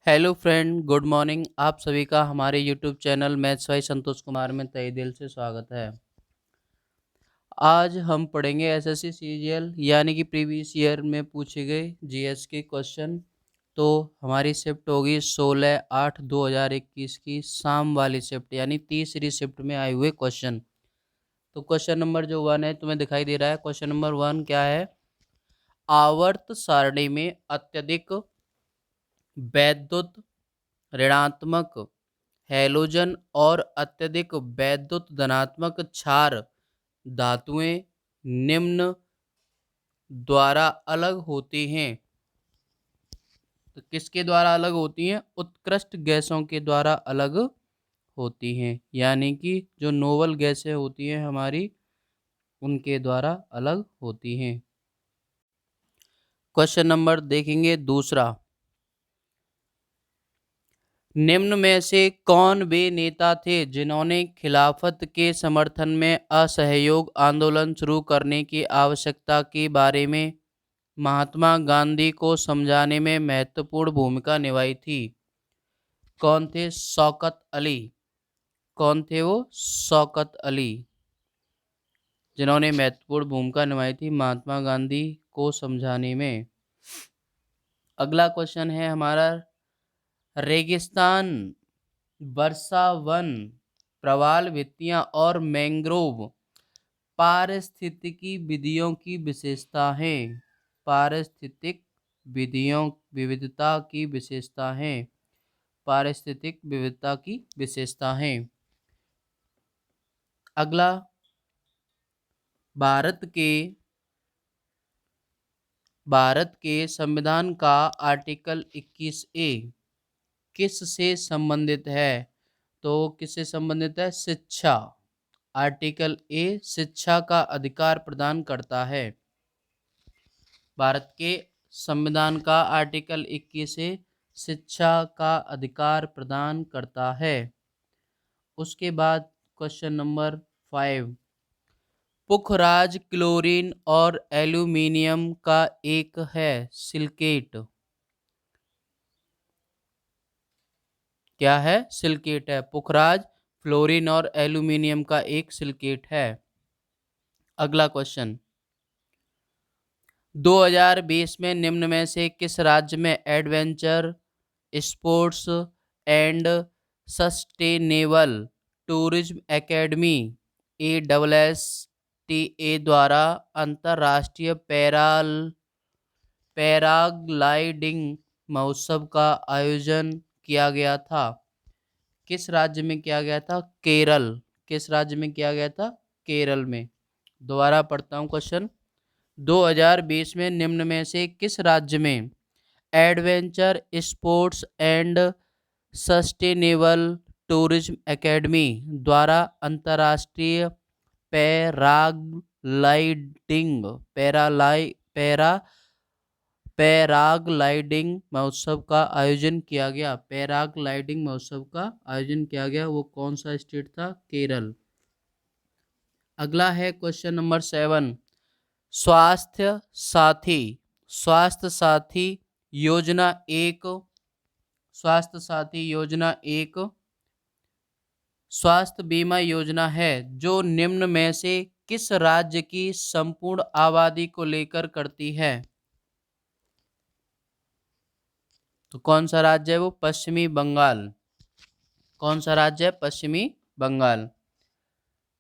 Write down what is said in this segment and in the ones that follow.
Hello friend, good morning. आप सभी का हमारे YouTube channel maths by Santosh Kumar में तहे दिल से स्वागत है। आज हम पढ़ेंगे एसएससी सीजीएल यानी कि प्रीवियस ईयर में पूछे गए जीएस के क्वेश्चन। तो हमारी शिफ्ट होगी 16/8/2021 की शाम वाली शिफ्ट यानी तीसरी शिफ्ट में आए हुए क्वेश्चन। तो क्वेश्चन नंबर जो 1 है तुम्हें दिखाई दे रहा है। क्वेश्चन नंबर 1 क्या है? आवर्त सारणी में अत्यधिक वैद्युत ऋणात्मक हैलोजन और अत्यधिक वैद्युत धनात्मक क्षार धातुएं निम्न द्वारा अलग होती हैं। तो किसके द्वारा अलग होती हैं? उत्कृष्ट गैसों के द्वारा अलग होती हैं, यानी कि जो नोबल गैसें होती हैं हमारी, उनके द्वारा अलग होती हैं। क्वेश्चन नंबर देखेंगे दूसरा। निम्न में से कौन वे नेता थे जिन्होंने खिलाफत के समर्थन में असहयोग आंदोलन शुरू करने की आवश्यकता के बारे में महात्मा गांधी को समझाने में महत्वपूर्ण भूमिका निभाई थी? कौन थे? शौकत अली। कौन थे वो? शौकत अली, जिन्होंने महत्वपूर्ण भूमिका निभाई थी महात्मा गांधी को समझाने में। अगला क्वेश्चन है हमारा, रेगिस्तान, वर्षा वन, प्रवाल भित्तियां और मैंग्रोव पारिस्थितिकी विधियों की विशेषता है। पारिस्थितिक विधियों विविधता की विशेषता है। पारिस्थितिक विविधता की विशेषता है। अगला, भारत के संविधान का आर्टिकल 21A किस से संबंधित है? तो किससे संबंधित है? शिक्षा। आर्टिकल ए शिक्षा का अधिकार प्रदान करता है। भारत के संविधान का आर्टिकल 21 से शिक्षा का अधिकार प्रदान करता है। उसके बाद क्वेश्चन नंबर 5, पुखराज क्लोरीन और एल्यूमिनियम का एक है सिलिकेट। क्या है? सिलिकेट है। पुखराज फ्लोरीन और एल्यूमिनियम का एक सिलिकेट है। अगला क्वेश्चन, 2020 में निम्न में से किस राज्य में adventure sports and sustainable tourism academy ASSTA द्वारा अंतर्राष्ट्रीय पैराग्लाइडिंग महोत्सव का आयोजन किया गया था? किस राज्य में किया गया था? केरल। किस राज्य में किया गया था? केरल में। दोबारा पढ़ता हूँ क्वेश्चन, 2020 में निम्न में से किस राज्य में adventure sports and sustainable tourism academy द्वारा अंतर्राष्ट्रीय पैराग्लाइडिंग पैराग्लाइडिंग महोत्सव का आयोजन किया गया? पैराग्लाइडिंग महोत्सव का आयोजन किया गया, वो कौन सा स्टेट था? केरल। अगला है क्वेश्चन नंबर 7, स्वास्थ्य साथी। स्वास्थ्य साथी योजना एक स्वास्थ्य साथी योजना एक स्वास्थ्य बीमा योजना है जो निम्न में से किस राज्य की संपूर्ण आबादी को लेकर करती है? तो कौन सा राज्य है वो? पश्चिमी बंगाल। कौन सा राज्य है? पश्चिमी बंगाल।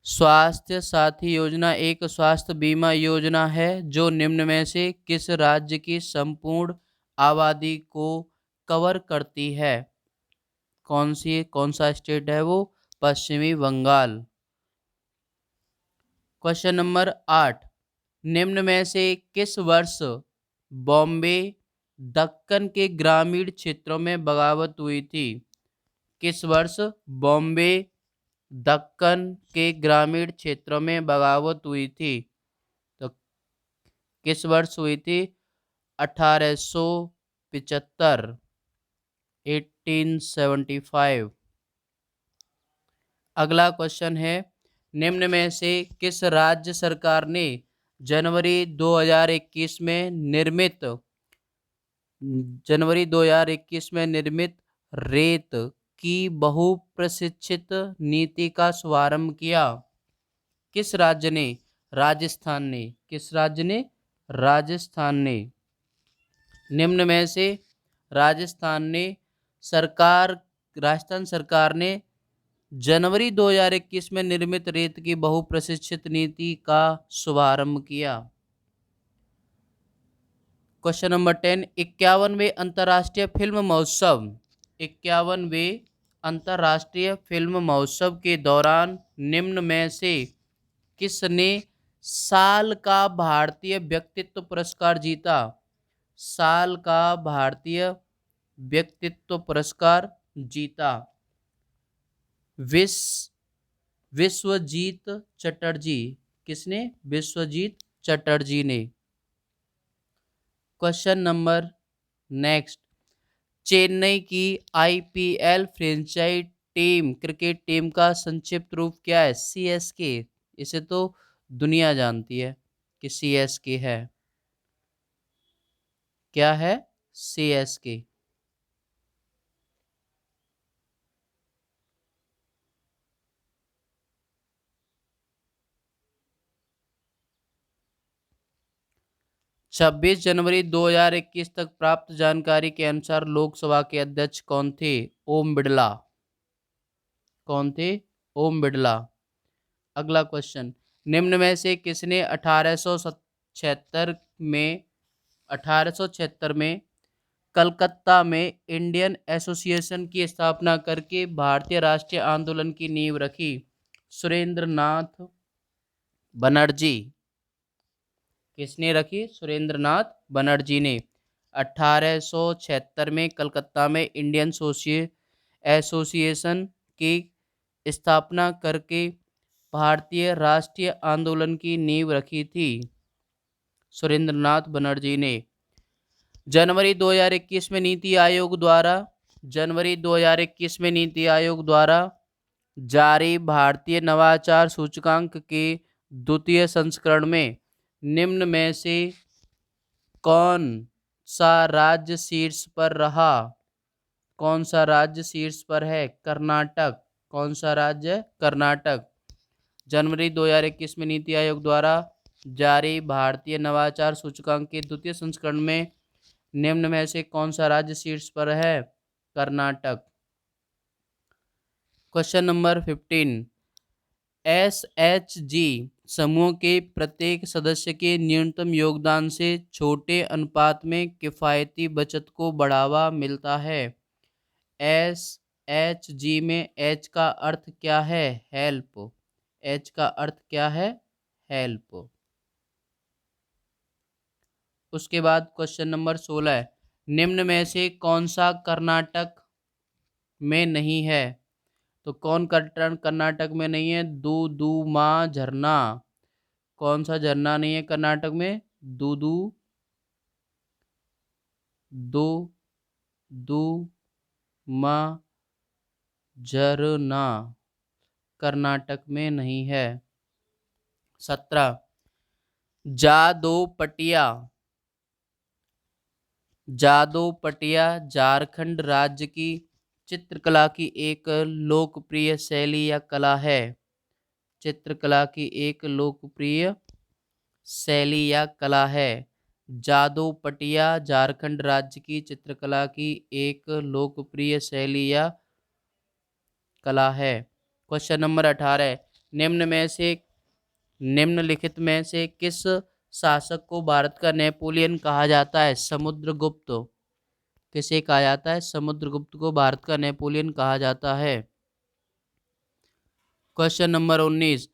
स्वास्थ्य साथी योजना एक स्वास्थ्य बीमा योजना है जो निम्न में से किस राज्य की संपूर्ण आबादी को कवर करती है? कौन सा स्टेट है वो? पश्चिमी बंगाल। क्वेश्चन नंबर 8, निम्न में से किस वर्ष बॉम्बे दक्कन के ग्रामीण क्षेत्रों में बगावत हुई थी? किस वर्ष बॉम्बे दक्कन के ग्रामीण क्षेत्रों में बगावत हुई थी? तो किस वर्ष हुई थी? 1875, 1875। अगला क्वेश्चन है, निम्न में से किस राज्य सरकार ने जनवरी 2021 में निर्मित जनवरी 2021 में निर्मित रेत की बहुप्रशिक्षित नीति का शुभारंभ किया? किस राज्य ने? राजस्थान ने। किस राज्य ने? राजस्थान ने। निम्न में से राजस्थान सरकार ने जनवरी 2021 में निर्मित रेत की बहुप्रशिक्षित नीति का शुभारंभ किया? क्वेश्चन नंबर 10, 51वें अंतर्राष्ट्रीय फिल्म महोत्सव 51वें अंतर्राष्ट्रीय फिल्म महोत्सव के दौरान निम्न में से किसने साल का भारतीय व्यक्तित्व पुरस्कार जीता? साल का भारतीय व्यक्तित्व पुरस्कार जीता? विश्वजीत चटर्जी। किसने? विश्वजीत चटर्जी ने। क्वेश्चन नंबर नेक्स्ट, चेन्नई की IPL franchise team cricket team का संक्षिप्त रूप क्या है? सीएसके। इसे तो दुनिया जानती है कि सीएसके है। क्या है? सीएसके। छब्बीस जनवरी 2021 तक प्राप्त जानकारी के अनुसार लोकसभा के अध्यक्ष कौन थे? ओम बिड़ला। कौन थे? ओम बिड़ला। अगला क्वेश्चन, निम्न में से किसने 1876 में कलकत्ता में इंडियन एसोसिएशन की स्थापना करके भारतीय राष्ट्रीय आंदोलन की नींव रखी? सुरेंद्रनाथ बनर्जी। किसने रखी? सुरेंद्रनाथ बनर्जी ने 1876 में कलकत्ता में इंडियन एसोसिएशन की स्थापना करके भारतीय राष्ट्रीय आंदोलन की नींव रखी थी सुरेंद्रनाथ बनर्जी ने। जनवरी 2021 में नीति आयोग द्वारा जारी भारतीय नवाचार सूचकांक के द्वितीय संस्करण में निम्न में से कौन सा राज्य शीर्ष पर रहा? कौन सा राज्य शीर्ष पर है? कर्नाटक। कौन सा राज्य? कर्नाटक। जनवरी 2021 में नीति आयोग द्वारा जारी भारतीय नवाचार सूचकांक के द्वितीय संस्करण में निम्न में से कौन सा राज्य शीर्ष पर है? कर्नाटक। क्वेश्चन नंबर 15, एसएचजी समूह के प्रत्येक सदस्य के न्यूनतम योगदान से छोटे अनुपात में किफायती बचत को बढ़ावा मिलता है। एसएचजी में एच का अर्थ क्या है? हेल्प। एच का अर्थ क्या है? हेल्प। उसके बाद क्वेश्चन नंबर 16, निम्न में से कौन सा कर्नाटक में नहीं है? तो कौन कर्नाटक में नहीं है? दुदुमा झरना। कौन सा झरना नहीं है कर्नाटक में? दुदुमा झरना कर्नाटक में नहीं है। 17, जादोपटिया झारखंड राज्य की चित्रकला की एक लोकप्रिय शैली या कला है। चित्रकला की एक लोकप्रिय शैली या कला है। जादोपटिया झारखंड राज्य की चित्रकला की एक लोकप्रिय शैली या कला है। क्वेश्चन नंबर 18, निम्नलिखित में से किस शासक को भारत का नेपोलियन कहा जाता है? समुद्रगुप्त। किसे कहा जाता है? समुद्रगुप्त को भारत का नेपोलियन कहा जाता है। क्वेश्चन नंबर 19,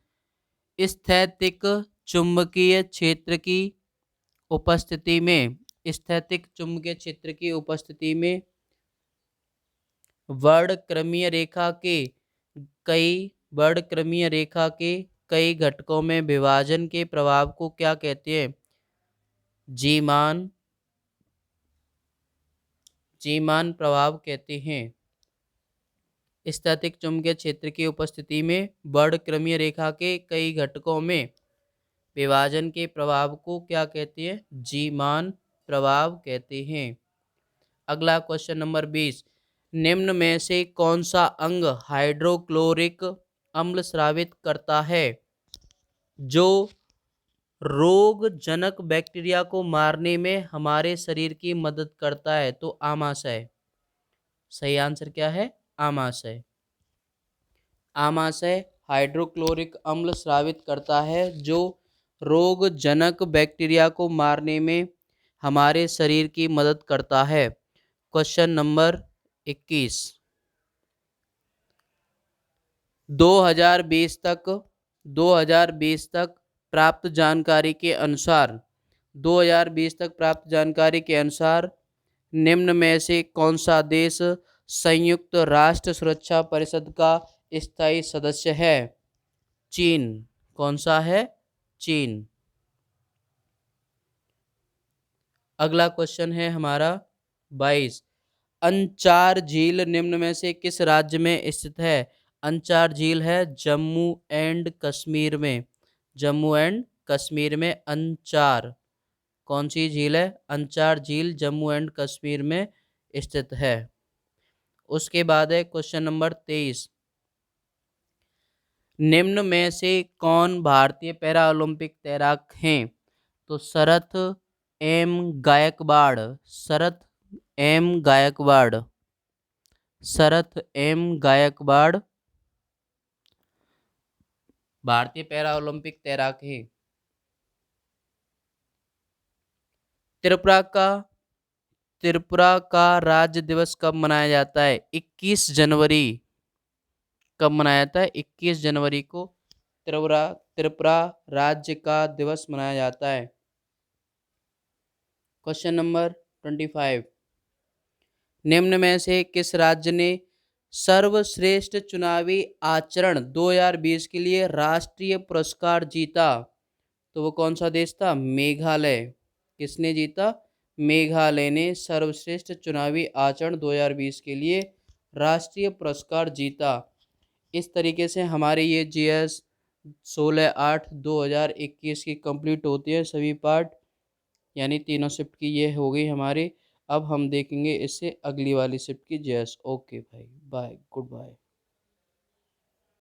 स्थैतिक चुंबकीय क्षेत्र की उपस्थिति में वर्णक्रमीय रेखा के कई घटकों में विभाजन के प्रभाव को क्या कहते हैं? जीमान प्रभाव कहते हैं। स्थैतिक चुंबकीय क्षेत्र की उपस्थिति में वर्णक्रमीय रेखा के कई घटकों में विभाजन के प्रभाव को क्या कहते हैं? जीमान प्रभाव कहते हैं। अगला क्वेश्चन नंबर 20, निम्न में से कौन सा अंग हाइड्रोक्लोरिक अम्ल स्रावित करता है जो रोगजनक बैक्टीरिया को मारने में हमारे शरीर की मदद करता है? तो आमाशय। सही आंसर क्या है? आमाशय। आमाशय हाइड्रोक्लोरिक अम्ल स्रावित करता है जो रोगजनक बैक्टीरिया को मारने में हमारे शरीर की मदद करता है। क्वेश्चन नंबर 21, 2020 तक प्राप्त जानकारी के अनुसार 2020 तक प्राप्त जानकारी के अनुसार निम्न में से कौन सा देश संयुक्त राष्ट्र सुरक्षा परिषद का स्थायी सदस्य है? चीन। कौन सा है? चीन। अगला क्वेश्चन है हमारा 22, अंचार झील निम्न में से किस राज्य में स्थित है? अंचार झील है जम्मू एंड कश्मीर में। जम्मू एंड कश्मीर में अंचार। कौन सी झील है? अंचार झील जम्मू एंड कश्मीर में स्थित है। उसके बाद है क्वेश्चन नंबर 23, निम्न में से कौन भारतीय पैरा ओलंपिक तैराक हैं? तो शरत एम गायकवाड़। शरत एम गायकवाड़। शरत एम गायकवाड़ भारतीय पैरा ओलंपिक तैराक हैं। त्रिपुरा का राज्य दिवस कब मनाया जाता है? 21 जनवरी। कब मनाया जाता है? 21 जनवरी को त्रिपुरा राज्य का दिवस मनाया जाता है। क्वेश्चन नंबर 25, निम्न में से किस राज्य ने सर्वश्रेष्ठ चुनावी आचरण 2020 के लिए राष्ट्रीय पुरस्कार जीता? तो वो कौन सा देश था? मेघालय। किसने जीता? मेघालय ने सर्वश्रेष्ठ चुनावी आचरण 2020 के लिए राष्ट्रीय पुरस्कार जीता। इस तरीके से हमारे ये जीएस 16/8/2021 की कंप्लीट होती है सभी पार्ट, यानी तीनों शिफ्ट की ये हो गई हमारी। अब हम देखेंगे इससे अगली वाली शिफ्ट की जीएस। ओके भाई, बाय, गुड बाय।